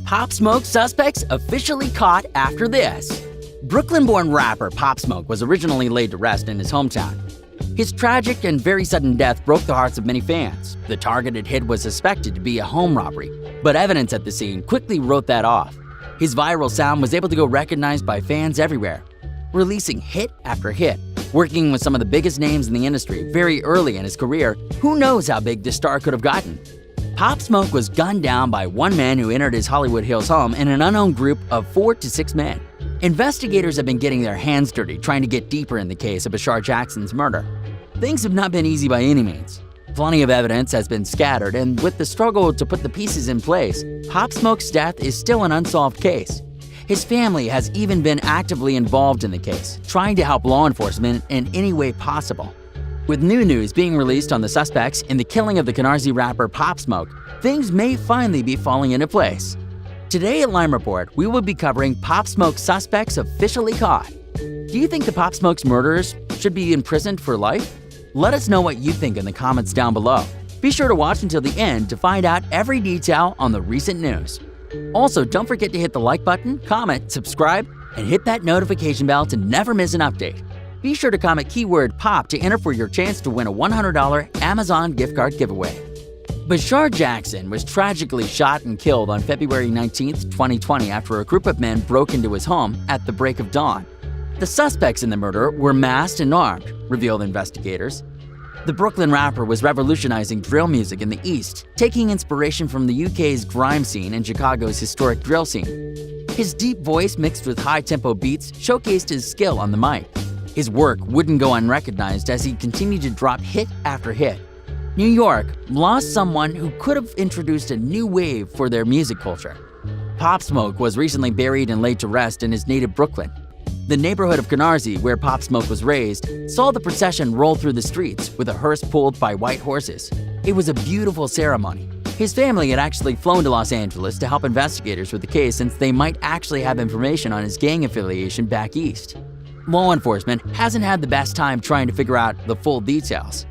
Pop Smoke suspects officially caught after this. Brooklyn-born rapper Pop Smoke was originally laid to rest in his hometown. His tragic and very sudden death broke the hearts of many fans. The targeted hit was suspected to be a home robbery, but evidence at the scene quickly wrote that off. His viral sound was able to go recognized by fans everywhere, releasing hit after hit. Working with some of the biggest names in the industry very early in his career, who knows how big this star could have gotten? Pop Smoke was gunned down by one man who entered his Hollywood Hills home in an unknown group of 4 to 6 men. Investigators have been getting their hands dirty trying to get deeper in the case of Bashar Jackson's murder. Things have not been easy by any means. Plenty of evidence has been scattered, and with the struggle to put the pieces in place, Pop Smoke's death is still an unsolved case. His family has even been actively involved in the case, trying to help law enforcement in any way possible. With new news being released on the suspects in the killing of the Canarsie rapper Pop Smoke, things may finally be falling into place. Today at Lime Report, we will be covering Pop Smoke's suspects officially caught. Do you think the Pop Smoke's murderers should be imprisoned for life? Let us know what you think in the comments down below. Be sure to watch until the end to find out every detail on the recent news. Also, don't forget to hit the like button, comment, subscribe, and hit that notification bell to never miss an update. Be sure to comment keyword POP to enter for your chance to win a $100 Amazon gift card giveaway. Bashar Jackson was tragically shot and killed on February 19, 2020 after a group of men broke into his home at the break of dawn. The suspects in the murder were masked and armed, revealed investigators. The Brooklyn rapper was revolutionizing drill music in the East, taking inspiration from the UK's grime scene and Chicago's historic drill scene. His deep voice mixed with high-tempo beats showcased his skill on the mic. His work wouldn't go unrecognized as he continued to drop hit after hit. New York lost someone who could have introduced a new wave for their music culture. Pop Smoke was recently buried and laid to rest in his native Brooklyn. The neighborhood of Canarsie, where Pop Smoke was raised, saw the procession roll through the streets with a hearse pulled by white horses. It was a beautiful ceremony. His family had actually flown to Los Angeles to help investigators with the case since they might actually have information on his gang affiliation back east. Law enforcement hasn't had the best time trying to figure out the full details.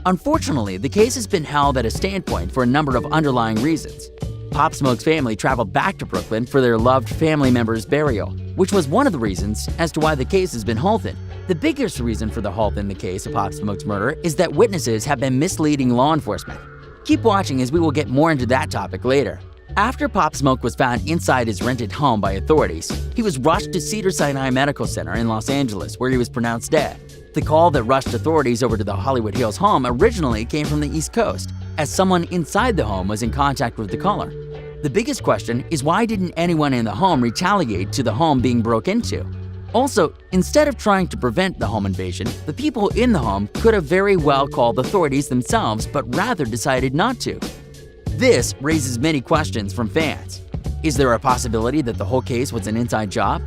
Unfortunately, the case has been held at a standpoint for a number of underlying reasons. Pop Smoke's family traveled back to Brooklyn for their loved family member's burial, which was one of the reasons as to why the case has been halted. The biggest reason for the halt in the case of Pop Smoke's murder is that witnesses have been misleading law enforcement. Keep watching as we will get more into that topic later. After Pop Smoke was found inside his rented home by authorities, he was rushed to Cedars-Sinai Medical Center in Los Angeles, where he was pronounced dead. The call that rushed authorities over to the Hollywood Hills home originally came from the East Coast, as someone inside the home was in contact with the caller. The biggest question is, why didn't anyone in the home retaliate to the home being broke into? Also, instead of trying to prevent the home invasion, the people in the home could have very well called authorities themselves, but rather decided not to. This raises many questions from fans. Is there a possibility that the whole case was an inside job?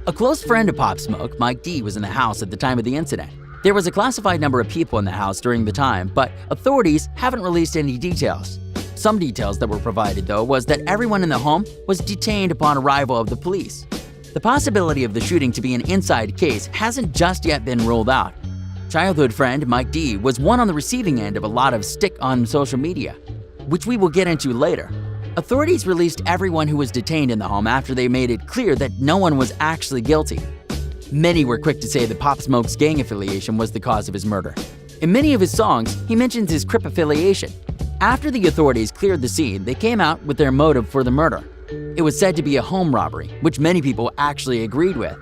A close friend of Pop Smoke, Mike D, was in the house at the time of the incident. There was a classified number of people in the house during the time, but authorities haven't released any details. Some details that were provided, though, was that everyone in the home was detained upon arrival of the police. The possibility of the shooting to be an inside case hasn't just yet been ruled out. Childhood friend Mike D was one on the receiving end of a lot of stick on social media, which we will get into later. Authorities released everyone who was detained in the home after they made it clear that no one was actually guilty. Many were quick to say that Pop Smoke's gang affiliation was the cause of his murder. In many of his songs, he mentions his Crip affiliation. After the authorities cleared the scene, they came out with their motive for the murder. It was said to be a home robbery, which many people actually agreed with.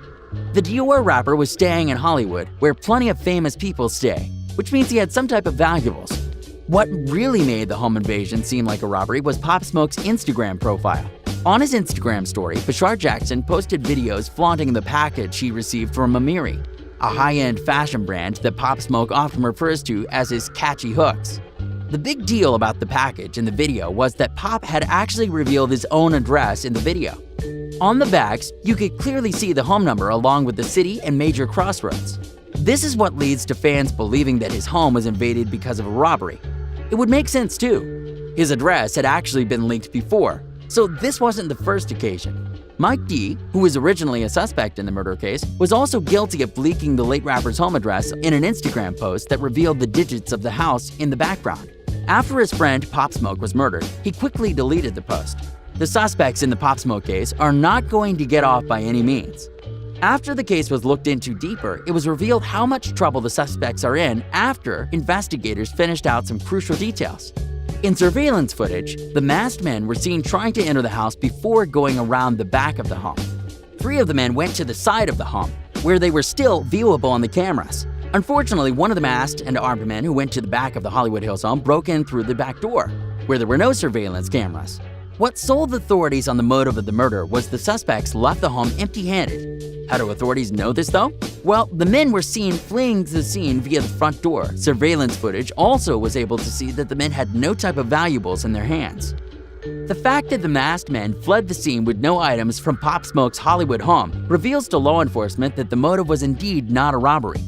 The Dior rapper was staying in Hollywood, where plenty of famous people stay, which means he had some type of valuables. What really made the home invasion seem like a robbery was Pop Smoke's Instagram profile. On his Instagram story, Bashar Jackson posted videos flaunting the package he received from Nahmir, a high-end fashion brand that Pop Smoke often refers to as his catchy hooks. The big deal about the package in the video was that Pop had actually revealed his own address in the video. On the bags, you could clearly see the home number along with the city and major crossroads. This is what leads to fans believing that his home was invaded because of a robbery. It would make sense too. His address had actually been leaked before, so this wasn't the first occasion. Mike D, who was originally a suspect in the murder case, was also guilty of leaking the late rapper's home address in an Instagram post that revealed the digits of the house in the background. After his friend Pop Smoke was murdered, he quickly deleted the post. The suspects in the Pop Smoke case are not going to get off by any means. After the case was looked into deeper, it was revealed how much trouble the suspects are in after investigators finished out some crucial details. In surveillance footage, the masked men were seen trying to enter the house before going around the back of the home. 3 of the men went to the side of the home, where they were still viewable on the cameras. Unfortunately, one of the masked and armed men who went to the back of the Hollywood Hills home broke in through the back door, where there were no surveillance cameras. What sold authorities on the motive of the murder was the suspects left the home empty-handed. How do authorities know this though? Well, the men were seen fleeing the scene via the front door. Surveillance footage also was able to see that the men had no type of valuables in their hands. The fact that the masked men fled the scene with no items from Pop Smoke's Hollywood home reveals to law enforcement that the motive was indeed not a robbery.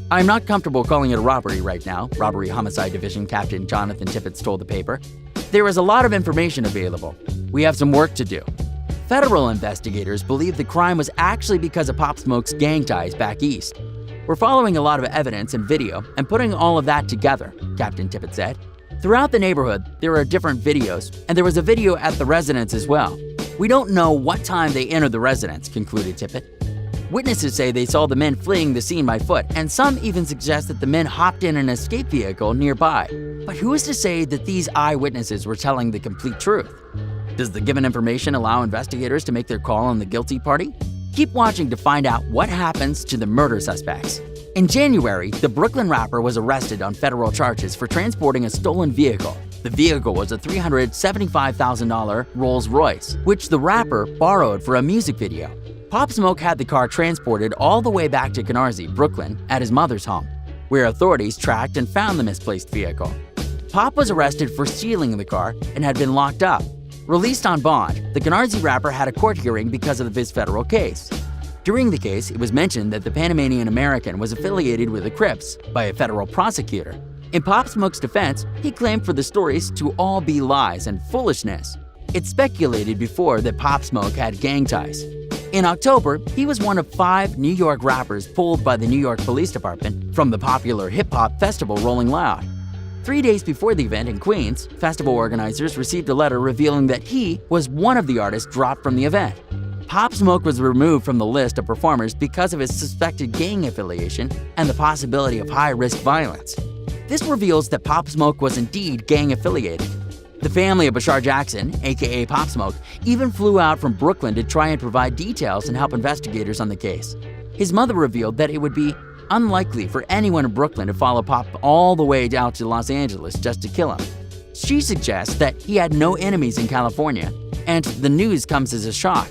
I'm not comfortable calling it a robbery right now, Robbery Homicide Division Captain Jonathan Tippett told the paper. There is a lot of information available. We have some work to do. Federal investigators believe the crime was actually because of Pop Smoke's gang ties back east. We're following a lot of evidence and video and putting all of that together, Captain Tippett said. Throughout the neighborhood, there are different videos, and there was a video at the residence as well. We don't know what time they entered the residence, concluded Tippett. Witnesses say they saw the men fleeing the scene by foot, and some even suggest that the men hopped in an escape vehicle nearby. But who is to say that these eyewitnesses were telling the complete truth? Does the given information allow investigators to make their call on the guilty party? Keep watching to find out what happens to the murder suspects. In January, the Brooklyn rapper was arrested on federal charges for transporting a stolen vehicle. The vehicle was a $375,000 Rolls-Royce, which the rapper borrowed for a music video. Pop Smoke had the car transported all the way back to Canarsie, Brooklyn, at his mother's home, where authorities tracked and found the misplaced vehicle. Pop was arrested for stealing the car and had been locked up. Released on bond, the Canarsie rapper had a court hearing because of his federal case. During the case, it was mentioned that the Panamanian American was affiliated with the Crips by a federal prosecutor. In Pop Smoke's defense, he claimed for the stories to all be lies and foolishness. It's speculated before that Pop Smoke had gang ties. In October, he was one of 5 New York rappers pulled by the New York Police Department from the popular hip-hop festival Rolling Loud. 3 days before the event in Queens, festival organizers received a letter revealing that he was one of the artists dropped from the event. Pop Smoke was removed from the list of performers because of his suspected gang affiliation and the possibility of high-risk violence. This reveals that Pop Smoke was indeed gang-affiliated. The family of Bashar Jackson, aka Pop Smoke, even flew out from Brooklyn to try and provide details and help investigators on the case. His mother revealed that it would be unlikely for anyone in Brooklyn to follow Pop all the way out to Los Angeles just to kill him. She suggests that he had no enemies in California, and the news comes as a shock.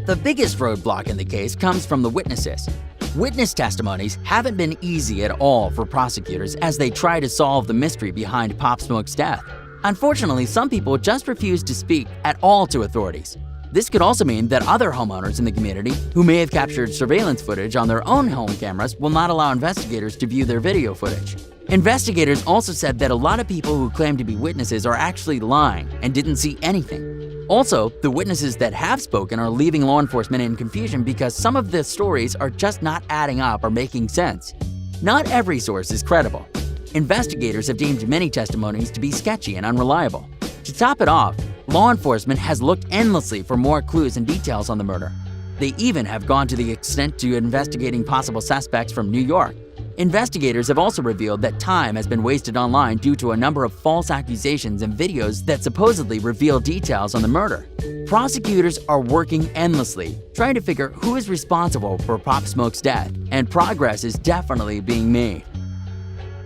The biggest roadblock in the case comes from the witnesses. Witness testimonies haven't been easy at all for prosecutors as they try to solve the mystery behind Pop Smoke's death. Unfortunately, some people just refuse to speak at all to authorities. This could also mean that other homeowners in the community who may have captured surveillance footage on their own home cameras will not allow investigators to view their video footage. Investigators also said that a lot of people who claim to be witnesses are actually lying and didn't see anything. Also, the witnesses that have spoken are leaving law enforcement in confusion because some of the stories are just not adding up or making sense. Not every source is credible. Investigators have deemed many testimonies to be sketchy and unreliable. To top it off, law enforcement has looked endlessly for more clues and details on the murder. They even have gone to the extent to investigating possible suspects from New York. Investigators have also revealed that time has been wasted online due to a number of false accusations and videos that supposedly reveal details on the murder. Prosecutors are working endlessly, trying to figure who is responsible for Pop Smoke's death, and progress is definitely being made.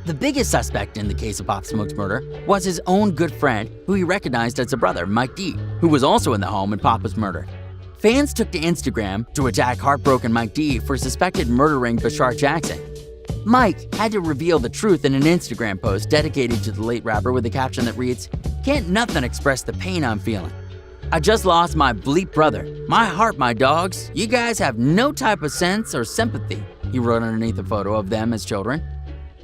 The biggest suspect in the case of Pop Smoke's murder was his own good friend, who he recognized as a brother, Mike D, who was also in the home when Pop was murdered. Fans took to Instagram to attack heartbroken Mike D for suspected murdering Bashar Jackson. Mike had to reveal the truth in an Instagram post dedicated to the late rapper with a caption that reads, "Can't nothing express the pain I'm feeling. I just lost my bleep brother. My heart, my dogs. You guys have no type of sense or sympathy," he wrote underneath a photo of them as children.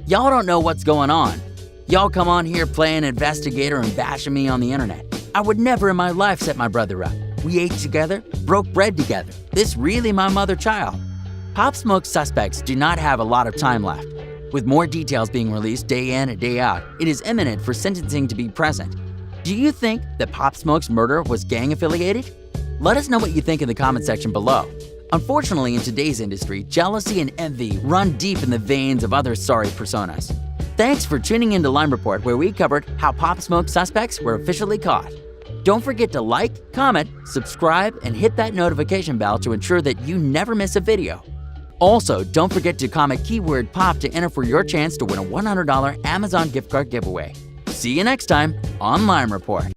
"Y'all don't know what's going on. Y'all come on here playing investigator and bashing me on the internet. I would never in my life set my brother up. We ate together, broke bread together. This really my mother child." Pop Smoke's suspects do not have a lot of time left. With more details being released day in and day out, it is imminent for sentencing to be present. Do you think that Pop Smoke's murder was gang-affiliated? Let us know what you think in the comment section below. Unfortunately, in today's industry, jealousy and envy run deep in the veins of other sorry personas. Thanks for tuning in to Lime Report, where we covered how Pop Smoke suspects were officially caught. Don't forget to like, comment, subscribe, and hit that notification bell to ensure that you never miss a video. Also, don't forget to comment keyword POP to enter for your chance to win a $100 Amazon gift card giveaway. See you next time on Lime Report.